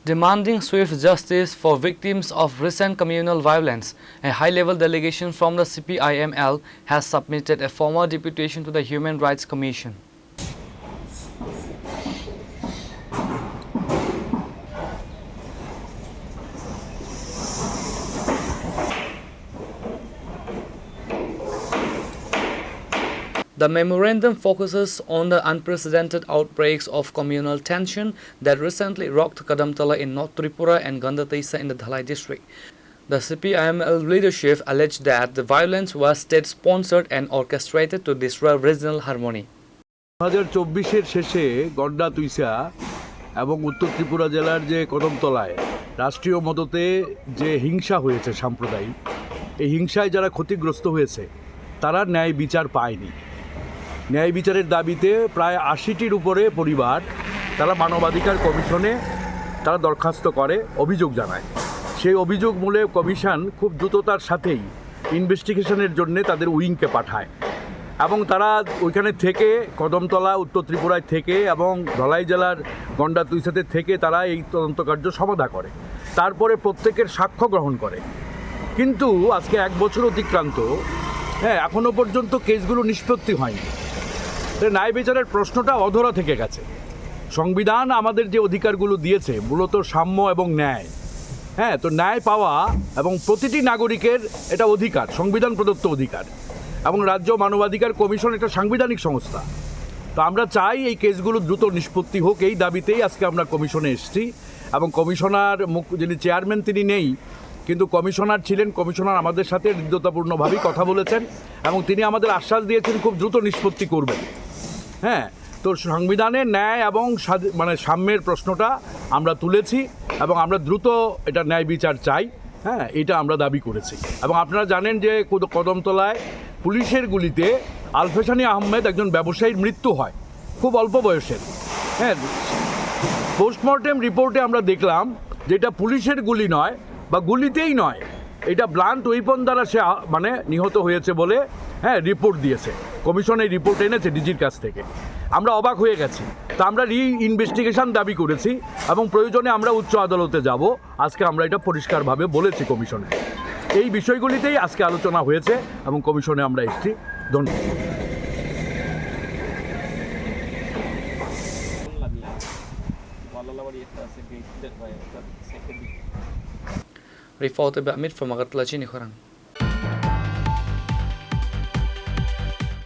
Demanding swift justice for victims of recent communal violence, a high-level delegation from the CPIML has submitted a formal deputation to the Human Rights Commission. The memorandum focuses on the unprecedented outbreaks of communal tension that recently rocked Kadamtala in North Tripura and Gandateisa in the Dhalai district. The CPIML leadership alleged that the violence was state-sponsored and orchestrated to disrupt regional harmony. 2024 শেষে গন্ডাতুইসা এবং উত্তর ত্রিপুরা জেলার যে কদমতলায় রাষ্ট্রীয় মদতে যে হিংসা হয়েছে সাম্প্রদায়িক, এই হিংসায় যারা ক্ষতিগ্রস্ত হয়েছে তারা ন্যায় বিচার পায়নি। ন্যায় বিচারের দাবিতে প্রায় ৮০টির উপরে পরিবার তারা মানবাধিকার কমিশনে তারা দরখাস্ত করে, অভিযোগ জানায়। সেই অভিযোগ মূলে কমিশন খুব দ্রুততার সাথেই ইনভেস্টিগেশনের জন্য তাদের উইংকে পাঠায় এবং তারা ওইখানে থেকে কদমতলা উত্তর ত্রিপুরায় থেকে এবং ধলাই জেলার গন্ডাতুইসাতে থেকে তারা এই তদন্ত কার্য সমাধা করে, তারপরে প্রত্যেকের সাক্ষ্য গ্রহণ করে। কিন্তু আজকে ১ বছর অতিক্রান্ত, এখনও পর্যন্ত কেসগুলো নিষ্পত্তি হয়নি। ন্যায় বিচারের প্রশ্নটা অধরা থেকে গেছে। সংবিধান আমাদের যে অধিকারগুলো দিয়েছে মূলত সাম্য এবং ন্যায়, তো ন্যায় পাওয়া এবং প্রতিটি নাগরিকের এটা অধিকার, সংবিধান প্রদত্ত অধিকার, এবং রাজ্য মানবাধিকার কমিশন একটা সাংবিধানিক সংস্থা। তো আমরা চাই এই কেসগুলো দ্রুত নিষ্পত্তি হোক, এই দাবিতেই আজকে আমরা কমিশনে এসেছি। এবং কমিশনার যিনি চেয়ারম্যান তিনি নেই, কিন্তু কমিশনার ছিলেন। কমিশনার আমাদের সাথে হৃদ্যতাপূর্ণভাবেই কথা বলেছেন এবং তিনি আমাদের আশ্বাস দিয়েছেন খুব দ্রুত নিষ্পত্তি করবেন। তো সংবিধানের ন্যায় এবং সাম্যের প্রশ্নটা আমরা তুলেছি এবং আমরা দ্রুত এটা ন্যায় বিচার চাই, এটা আমরা দাবি করেছি। এবং আপনারা জানেন যে কদমতলায় পুলিশের গুলিতে আলফেসানি আহমেদ একজন ব্যবসায়ীর মৃত্যু হয় খুব অল্প বয়সের। পোস্টমর্টেম রিপোর্টে আমরা দেখলাম যে এটা পুলিশের গুলি নয় বা গুলিতেই নয়, এটা ব্লান্ট ওয়েপন দ্বারা সে নিহত হয়েছে বলে রিপোর্ট দিয়েছে। কমিশন এই রিপোর্ট এনেছে ডিজির কাছ থেকে। আমরা অবাক হয়ে গেছি। তা আমরা ইনভেস্টিগেশন দাবি করেছি এবং প্রয়োজনে আমরা উচ্চ আদালতে যাব। আজকে আমরা এটা পরিষ্কারভাবে বলেছি কমিশনে। এই বিষয়গুলিতেই আজকে আলোচনা হয়েছে এবং কমিশনে আমরা এসেছি। ধন্যবাদ। Report by Amit from Agartala, Chini Khorang.